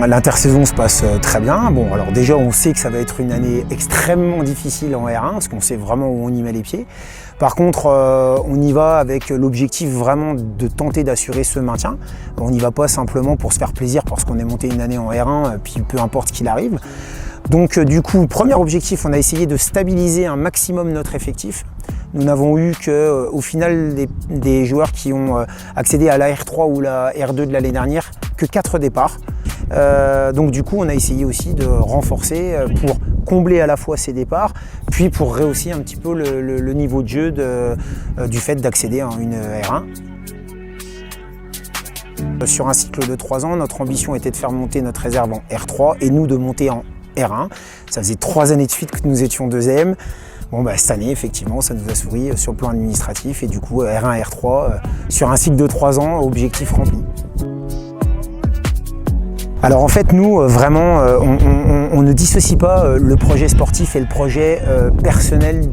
L'intersaison se passe très bien. Bon, alors déjà, on sait que ça va être une année extrêmement difficile en R1, parce qu'on sait vraiment où on y met les pieds. Par contre, on y va avec l'objectif vraiment de tenter d'assurer ce maintien. On n'y va pas simplement pour se faire plaisir parce qu'on est monté une année en R1, puis peu importe ce qu'il arrive. Donc du coup, premier objectif, on a essayé de stabiliser un maximum notre effectif. Nous n'avons eu qu'au final des joueurs qui ont accédé à la R3 ou la R2 de l'année dernière, que 4 départs. Donc du coup, on a essayé aussi de renforcer pour combler à la fois ces départs, puis pour rehausser un petit peu le niveau de jeu du fait d'accéder à une R1. Sur un cycle de 3 ans, notre ambition était de faire monter notre réserve en R3 et nous de monter en R1. Ça faisait 3 années de suite que nous étions deuxième. Bon, cette année, effectivement, ça nous a souri sur le plan administratif et du coup, R1, R3, sur un cycle de 3 ans, objectif rempli. Alors en fait, nous, vraiment, on ne dissocie pas le projet sportif et le projet personnel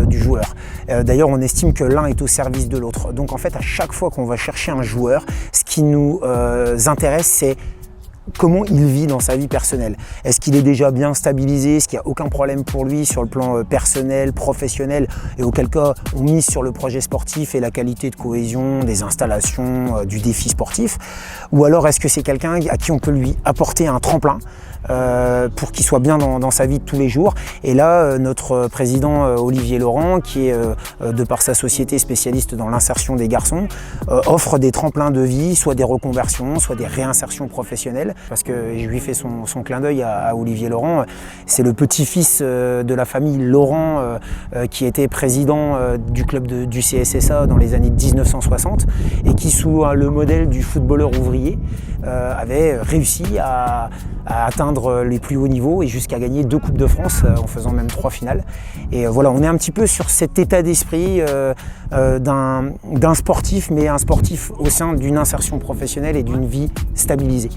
du joueur. D'ailleurs, on estime que l'un est au service de l'autre. Donc en fait, à chaque fois qu'on va chercher un joueur, ce qui nous intéresse, c'est comment il vit dans sa vie personnelle. Est-ce qu'il est déjà bien stabilisé? Est-ce qu'il n'y a aucun problème pour lui sur le plan personnel, professionnel? Et auquel cas, on mise sur le projet sportif et la qualité de cohésion, des installations, du défi sportif? Ou alors est-ce que c'est quelqu'un à qui on peut lui apporter un tremplin pour qu'il soit bien dans sa vie de tous les jours? Et là, notre président Olivier Laurent, qui est de par sa société spécialiste dans l'insertion des garçons, offre des tremplins de vie, soit des reconversions, soit des réinsertions professionnelles. Parce que je lui fais son clin d'œil à Olivier Laurent. C'est le petit-fils de la famille Laurent qui était président du club du CSSA dans les années 1960 et qui, sous le modèle du footballeur ouvrier, avait réussi à atteindre les plus hauts niveaux et jusqu'à gagner 2 Coupes de France en faisant même 3 finales. Et voilà, on est un petit peu sur cet état d'esprit d'un sportif, mais un sportif au sein d'une insertion professionnelle et d'une vie stabilisée.